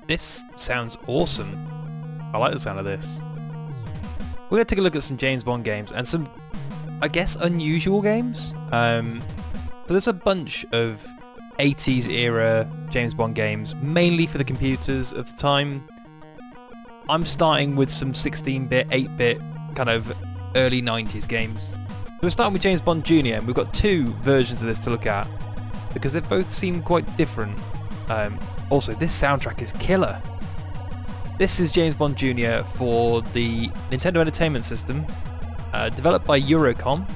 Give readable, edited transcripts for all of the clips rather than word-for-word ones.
This sounds awesome. I like the sound of this. We're going to take a look at some James Bond games and some, I guess, unusual games. So there's a bunch of 80s era James Bond games, mainly for the computers of the time. I'm starting with some 16-bit, 8-bit, kind of early 90s games. So we're starting with James Bond Jr. and we've got two versions of this to look at because they both seem quite different. Also, this soundtrack is killer. This is James Bond Jr. for the Nintendo Entertainment System, developed by Eurocom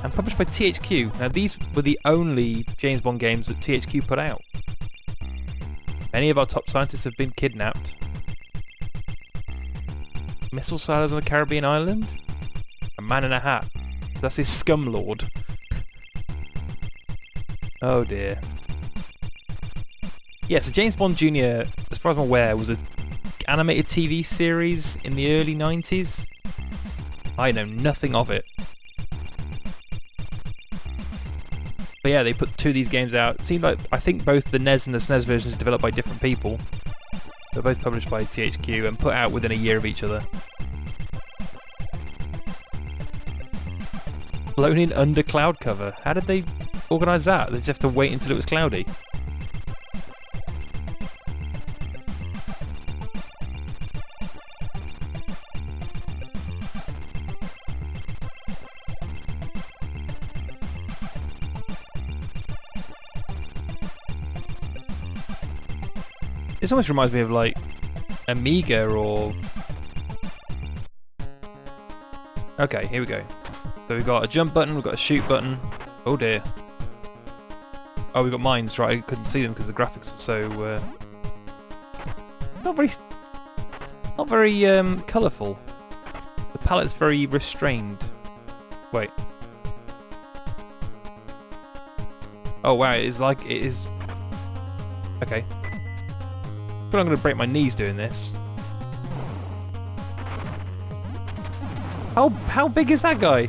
and published by THQ. Now, these were the only James Bond games that THQ put out. Many of our top scientists have been kidnapped. Missile silos on a Caribbean island? A man in a hat. That's his scum lord. Oh dear. Yeah, so James Bond Jr., as far as I'm aware, was an animated TV series in the early 90s. I know nothing of it. But yeah, they put two of these games out. It seemed like, I think both the NES and the SNES versions are developed by different people. They're both published by THQ and put out within a year of each other. Blown in under cloud cover. How did they organise that? They just have to wait until it was cloudy. This almost reminds me of like Amiga or... Okay, here we go. So we've got a jump button, we've got a shoot button. Oh dear. Oh, we've got mines, right, I couldn't see them because the graphics were so... Not very colourful. The palette's very restrained. Wait. Oh wow, it is like, it is... Okay. But I'm going to break my knees doing this. How big is that guy?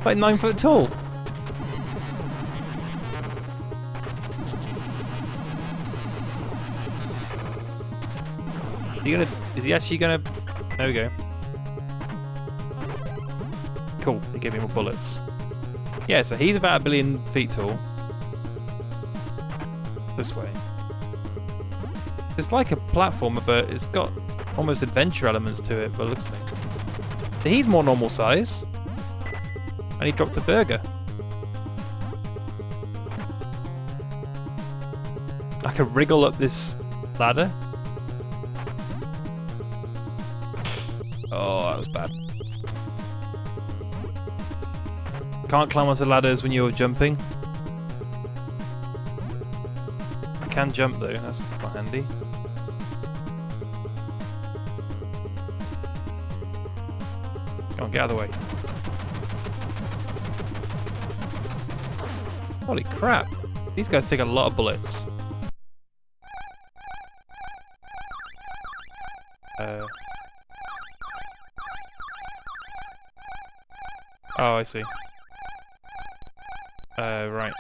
Like 9 foot tall. Is he actually gonna... There we go. Cool, they gave me more bullets. Yeah, so he's about 1 billion feet tall. This way. It's like a platformer, but it's got almost adventure elements to it, but it looks like... He's more normal size. And he dropped a burger. I can wriggle up this ladder. Oh, that was bad. Can't climb onto ladders when you're jumping. I can jump though, that's quite handy. Come on, get out of the way. Holy crap! These guys take a lot of bullets. Oh, I see. Right.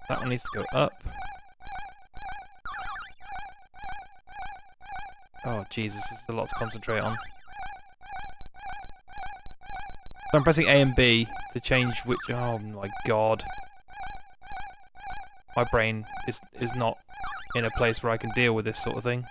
That one needs to go up. Oh Jesus, this is a lot to concentrate on. So I'm pressing A and B to change which... Oh my god. My brain is not in a place where I can deal with this sort of thing.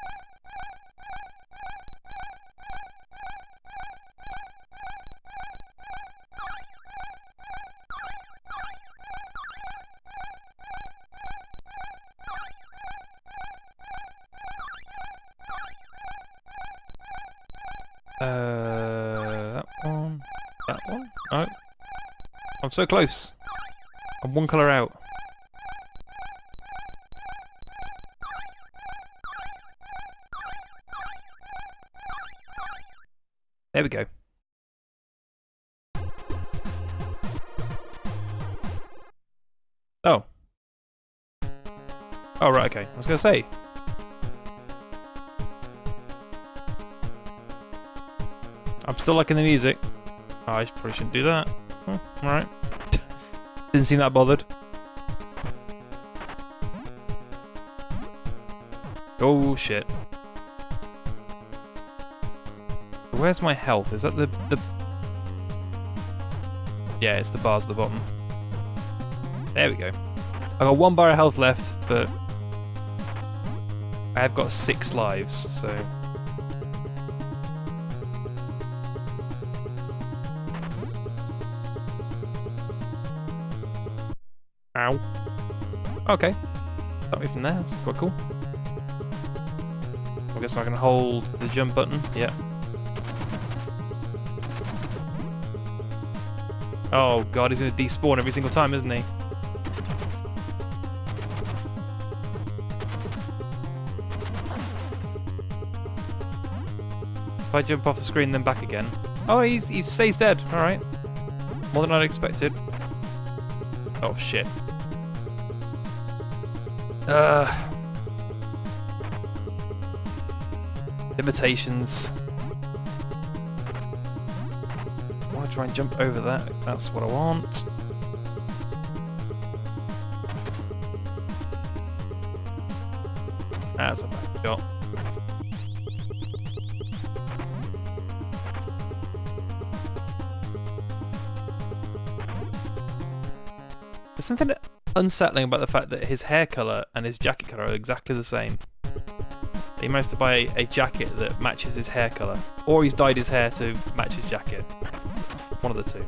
That one. That one? No. I'm so close. I'm one colour out. There we go. Oh. Oh, right, okay. I was going to say. I'm still liking the music. Oh, I probably shouldn't do that. Oh, alright. Didn't seem that bothered. Oh shit. Where's my health? Is that the... Yeah, it's the bars at the bottom. There we go. I've got 1 bar of health left, but I have got 6 lives, so... Ow. Okay. Got me from there, that's quite cool. I guess I can hold the jump button, yeah. Oh god, he's gonna despawn every single time, isn't he? If I jump off the screen then back again. Oh, he stays dead, alright. More than I'd expected. Oh shit. Limitations. I want to try and jump over that. That's what I want. That's a bad shot. There's something unsettling about the fact that his hair colour and his jacket colour are exactly the same. He managed to buy a jacket that matches his hair colour. Or he's dyed his hair to match his jacket. One of the two.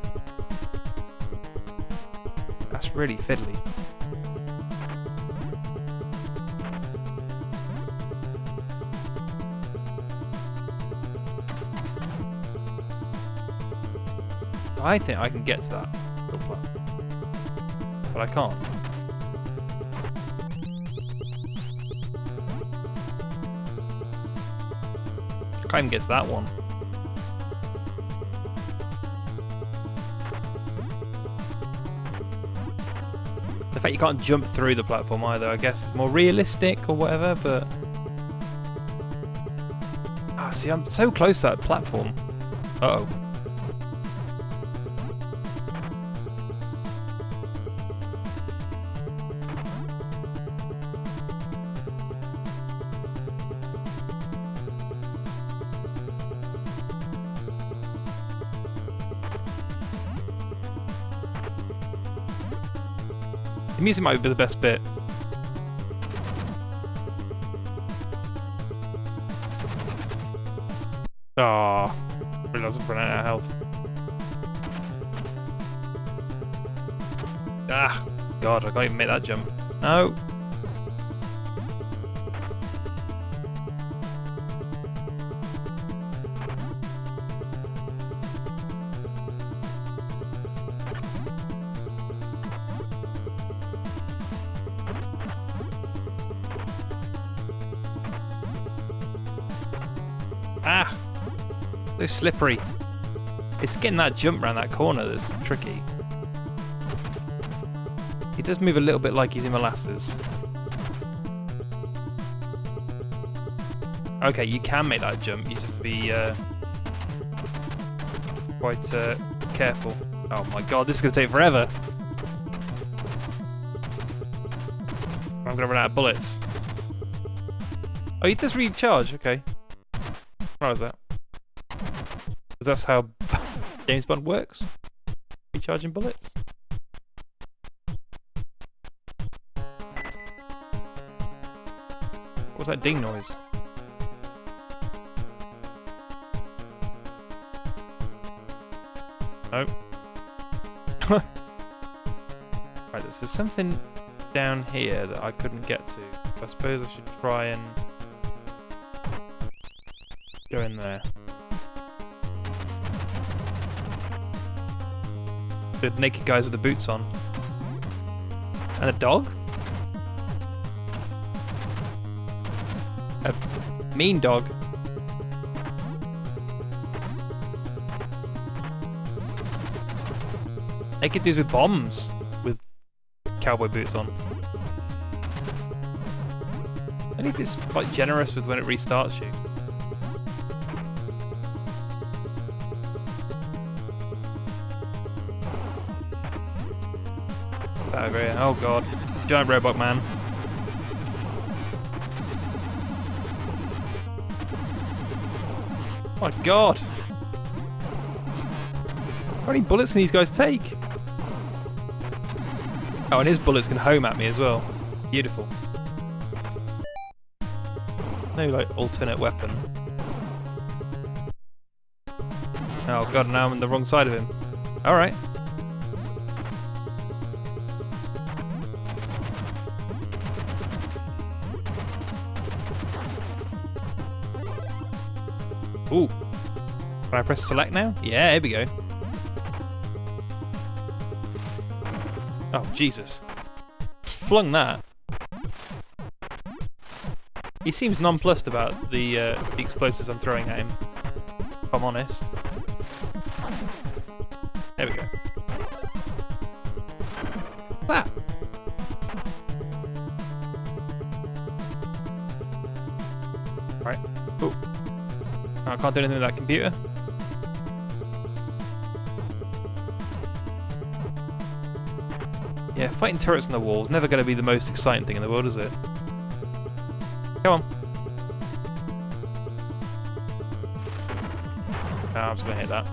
That's really fiddly. I think I can get to that little platform, but I can't. I can't even get to that one. The fact you can't jump through the platform either, I guess, is more realistic or whatever, but... Ah, see, I'm so close to that platform. Uh-oh. The music might be the best bit. Ah, realised I've run out of health. Ah, God, I can't even make that jump. No. Ah! So slippery. It's getting that jump around that corner that's tricky. He does move a little bit like he's in molasses. Okay, you can make that jump. You just have to be quite careful. Oh my god, this is going to take forever. I'm going to run out of bullets. Oh, he does recharge. Okay. How is that? Because that's how James Bond works. Recharging bullets. What was that ding noise? Nope. Right, there's something down here that I couldn't get to. I suppose I should try and go in there. The naked guys with the boots on. And a dog? A mean dog. Naked dudes with bombs with cowboy boots on. At least it's quite generous with when it restarts you. out over here. Oh god. Giant robot man. Oh my god. How many bullets can these guys take? Oh, and his bullets can home at me as well. Beautiful. No, like, alternate weapon. Oh god, now I'm on the wrong side of him. Alright. Ooh. Can I press select now? Yeah, here we go. Oh, Jesus. Flung that. He seems nonplussed about the explosives I'm throwing at him, if I'm honest. There we go. Ah! Right. Oh. I can't do anything with that computer. Yeah, fighting turrets on the wall is never going to be the most exciting thing in the world, is it? Come on. Oh, I'm just going to hit that.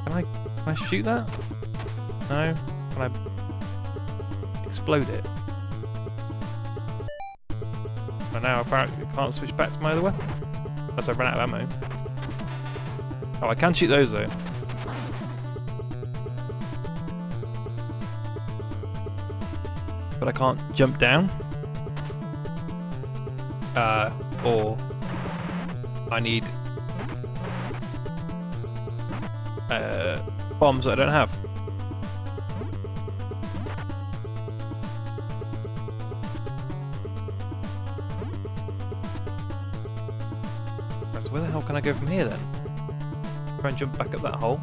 Can I shoot that? No? Can I explode it? And now apparently I can't switch back to my other weapon. Unless I run out of ammo. Oh, I can shoot those though. But I can't jump down. Or I need bombs that I don't have. So where the hell can I go from here then? Try and jump back up that hole.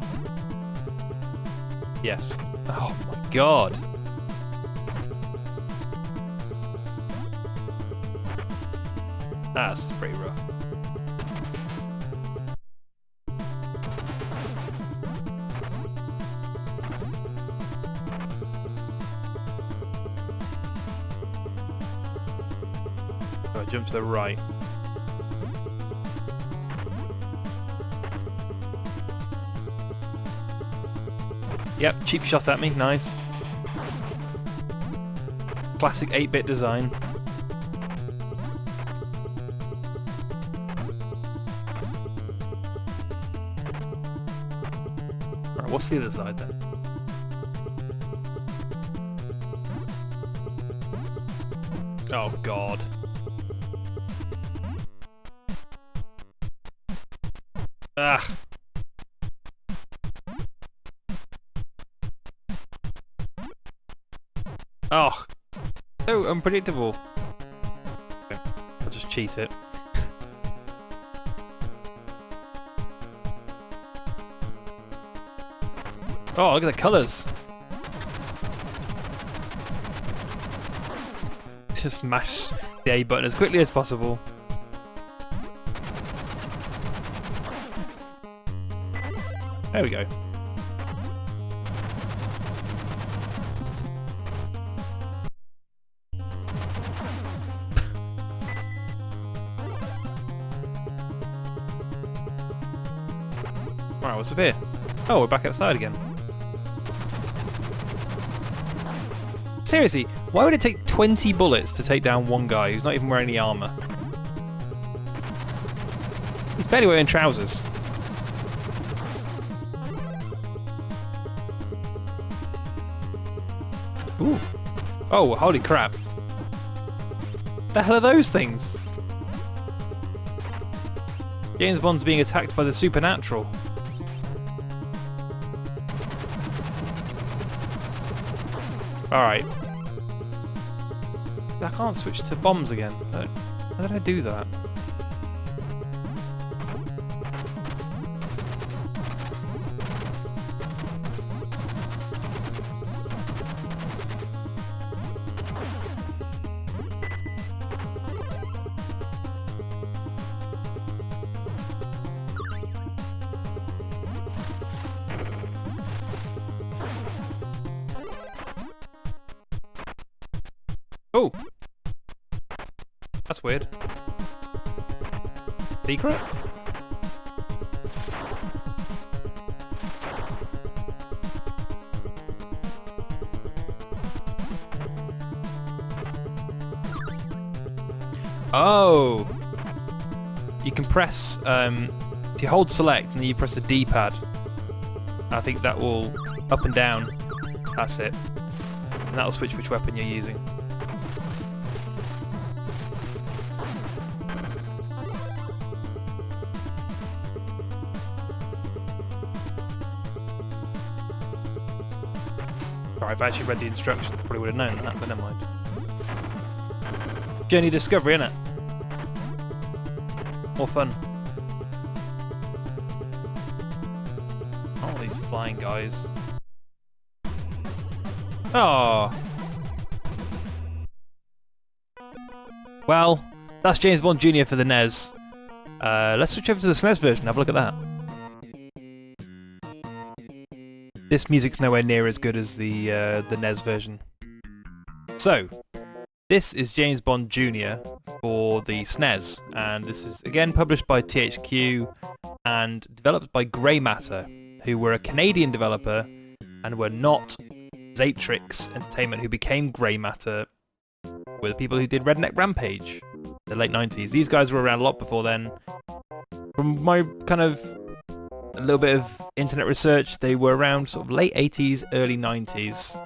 Yes. Oh my god. That's pretty rough. So I jump to the right. Yep, cheap shot at me, nice. Classic 8-bit design. Alright, what's the other side then? Oh god. Ah. Oh, so unpredictable. Okay, I'll just cheat it. Oh, look at the colours. Just mash the A button as quickly as possible. There we go. Right, what's up here? Oh, we're back outside again. Seriously, why would it take 20 bullets to take down one guy who's not even wearing any armour? He's barely wearing trousers. Ooh. Oh, holy crap. The hell are those things? James Bond's being attacked by the supernatural. Alright. I can't switch to bombs again. How did I do that? Oh! That's weird. Secret? Oh! You can press, if you hold select and then you press the D-pad, I think that will up and down. That's it. And that'll switch which weapon you're using. Sorry, if I actually read the instructions, I probably would have known that, but never mind. Journey discovery, innit? More fun. Oh, these flying guys. Oh. Well, that's James Bond Jr. for the NES. Let's switch over to the SNES version. Have a look at that. This music's nowhere near as good as the NES version. So, this is James Bond Jr. for the SNES, and this is again published by THQ and developed by Grey Matter, who were a Canadian developer and were not Zatrix Entertainment, who became Grey Matter, were the people who did Redneck Rampage in the late 90s. These guys were around a lot before then. From my kind of a little bit of internet research, they were around sort of late 80s, early 90s,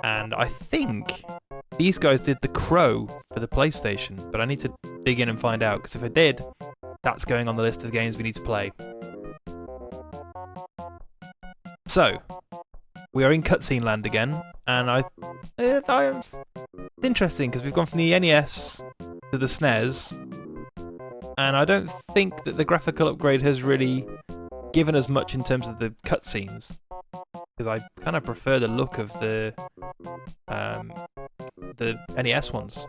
and I think these guys did The Crow for the PlayStation, but I need to dig in and find out, because if I did, that's going on the list of games we need to play. So, we are in cutscene land again, and it's interesting, because we've gone from the NES to the SNES, and I don't think that the graphical upgrade has really given us much in terms of the cutscenes, because I kind of prefer the look of the NES ones.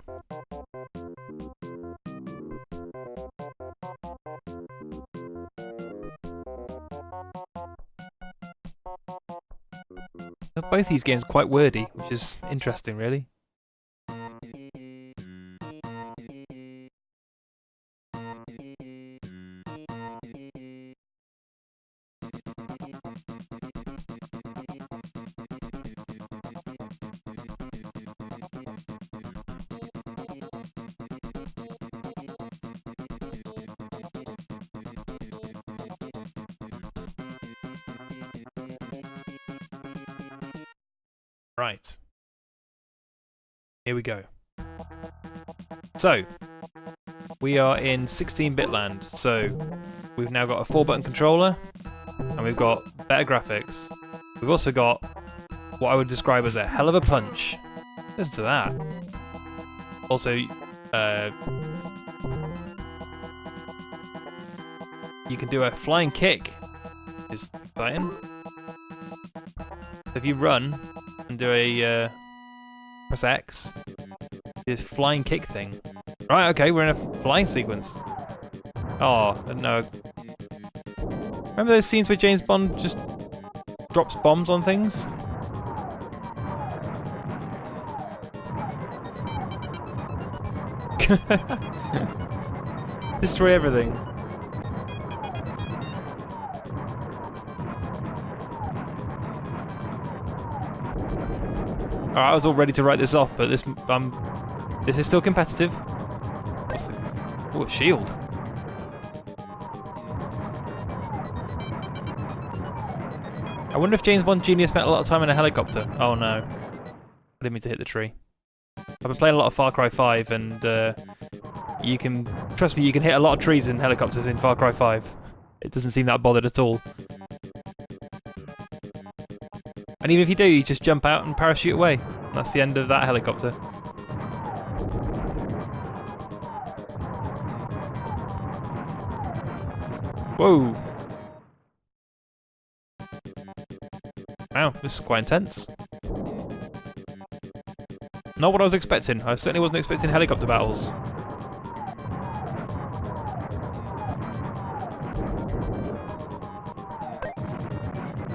Both these games quite wordy, which is interesting, really. Right. Here we go. So, we are in 16-bit land, so we've now got a 4-button controller, and we've got better graphics. We've also got what I would describe as a hell of a punch. Listen to that. Also, you can do a flying kick, which is exciting. If you run and do a press X, this flying kick thing. Right, okay, we're in a flying sequence. Oh, no. Remember those scenes where James Bond just drops bombs on things? Destroy everything. Alright, I was all ready to write this off, but this is still competitive. Oh, a shield. I wonder if James Bond Jr. spent a lot of time in a helicopter. Oh no. I didn't mean to hit the tree. I've been playing a lot of Far Cry 5, and you can, trust me, you can hit a lot of trees in helicopters in Far Cry 5. It doesn't seem that bothered at all. And even if you do, you just jump out and parachute away. That's the end of that helicopter. Whoa! Wow, this is quite intense. Not what I was expecting. I certainly wasn't expecting helicopter battles.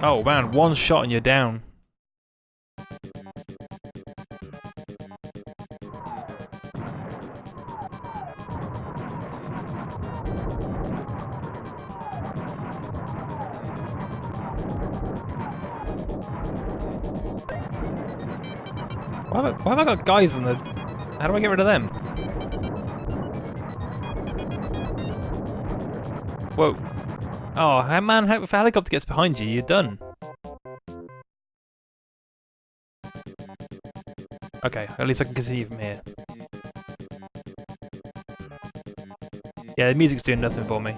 Oh man, one shot and you're down. Why have I got guys in the... How do I get rid of them? Whoa. Oh, man, if a helicopter gets behind you, you're done. Okay, at least I can continue from here. Yeah, the music's doing nothing for me.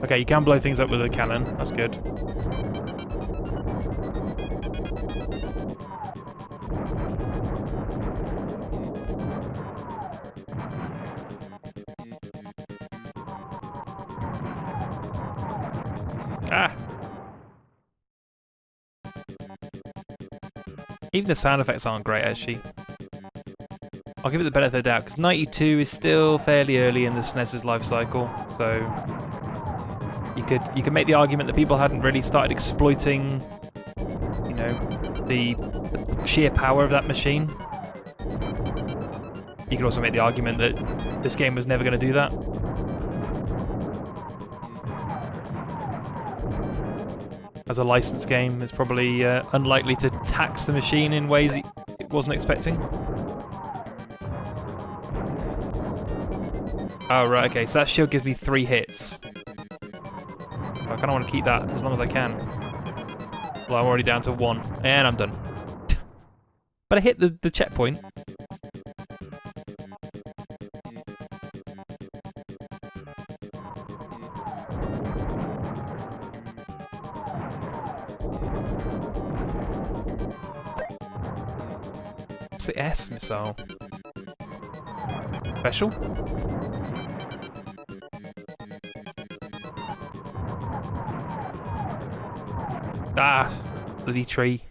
Okay, you can blow things up with a cannon. That's good. Ah! Even the sound effects aren't great, actually. I'll give it the benefit of the doubt, because 92 is still fairly early in the SNES's life cycle, so you could make the argument that people hadn't really started exploiting, you know, the sheer power of that machine. You could also make the argument that this game was never going to do that. As a licensed game, it's probably unlikely to tax the machine in ways it wasn't expecting. Oh, right, okay, so that shield gives me 3 hits. I kind of want to keep that as long as I can. Well, I'm already down to 1, and I'm done. But I hit the checkpoint. What's the S missile? Special? Ah, bloody tree.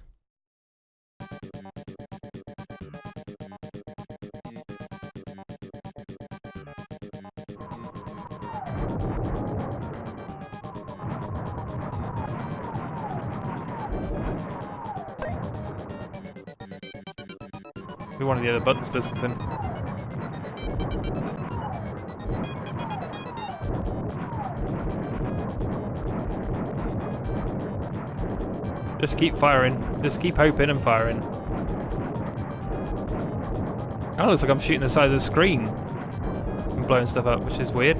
Maybe one of the other buttons does something. Just keep firing. Just keep hoping and firing. Oh, looks like I'm shooting the side of the screen and blowing stuff up, which is weird.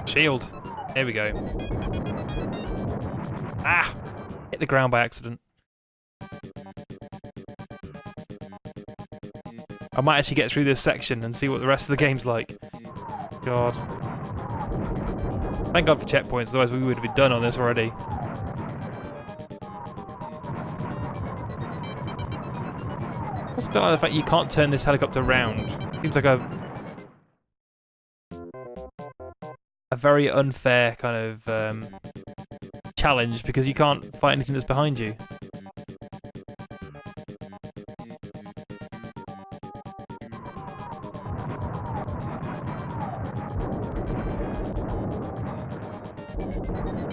Shield. There we go. Ah! Hit the ground by accident. I might actually get through this section and see what the rest of the game's like. God. Thank God for checkpoints, otherwise we would have been done on this already. What's the fact you can't turn this helicopter around? Seems like a very unfair kind of challenge because you can't fight anything that's behind you.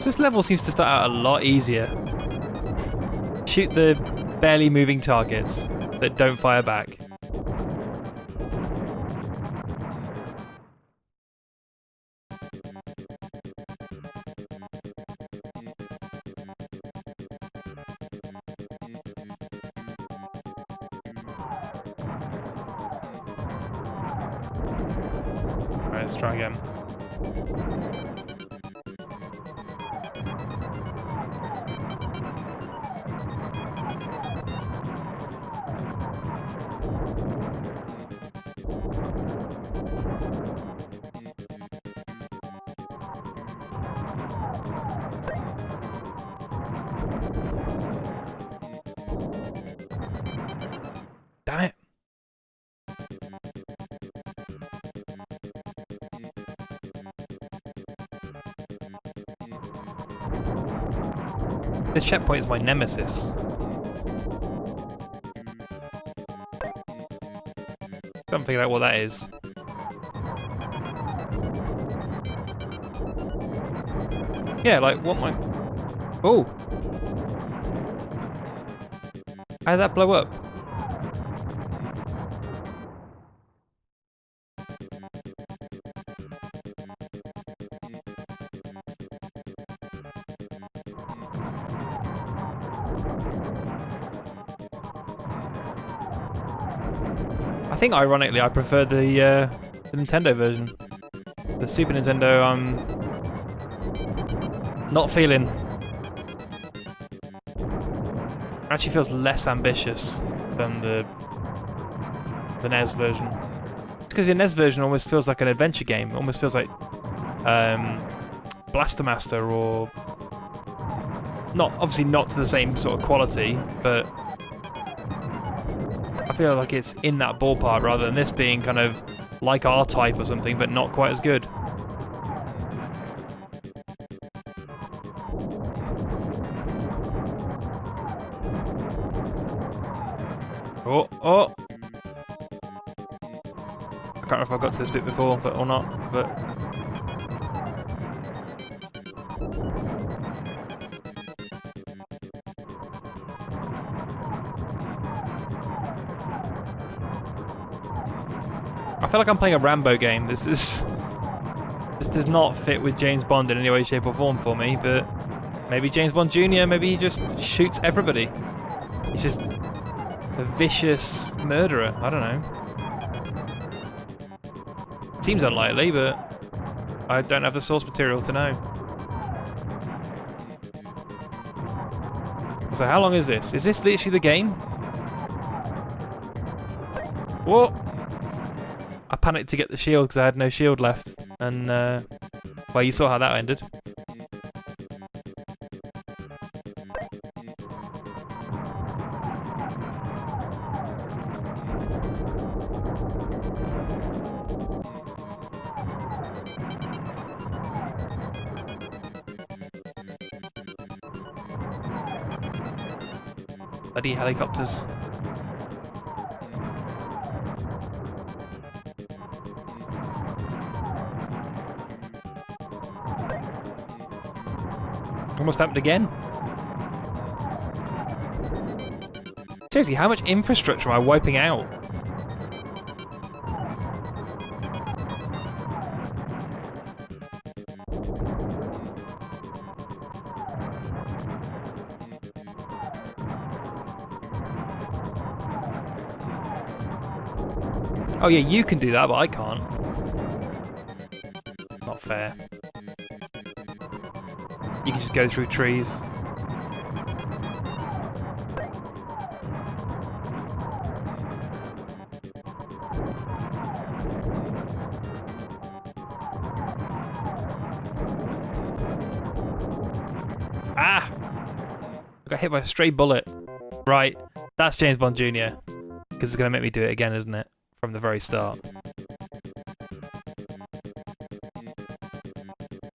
This level seems to start out a lot easier. Shoot the barely moving targets that don't fire back. Alright, let's try again. Damn it. This checkpoint is my nemesis. Can't figure out what that is. Yeah, like what my... Oh! How did that blow up? I think ironically I prefer the Nintendo version. The Super Nintendo I'm not feeling. Actually feels less ambitious than the NES version. Because the NES version almost feels like an adventure game. It almost feels like Blaster Master, or obviously not to the same sort of quality, but I feel like it's in that ballpark rather than this being kind of like R-Type or something, but not quite as good. Oh, oh! I can't remember if I got to this bit before, or not, but... I feel like I'm playing a Rambo game. This does not fit with James Bond in any way, shape or form for me, but maybe James Bond Jr., maybe he just shoots everybody. He's just a vicious murderer. I don't know. Seems unlikely, but I don't have the source material to know. So how long is this? Is this literally the game? Whoa! I panicked to get the shield because I had no shield left. And, well, you saw how that ended. Bloody helicopters. Almost happened again. Seriously, how much infrastructure am I wiping out? Oh yeah, you can do that, but I can't. Not fair. You can just go through trees. Ah! I got hit by a stray bullet. Right, that's James Bond Jr. Because it's going to make me do it again, isn't it? From the very start.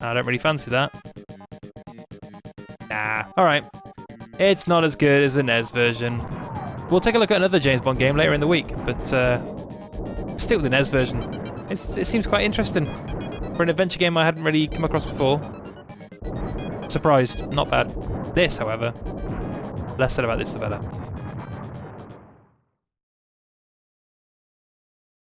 I don't really fancy that. Nah. Alright. It's not as good as the NES version. We'll take a look at another James Bond game later in the week, but stick with the NES version. It seems quite interesting. For an adventure game I hadn't really come across before. Surprised. Not bad. This, however, less said about this the better.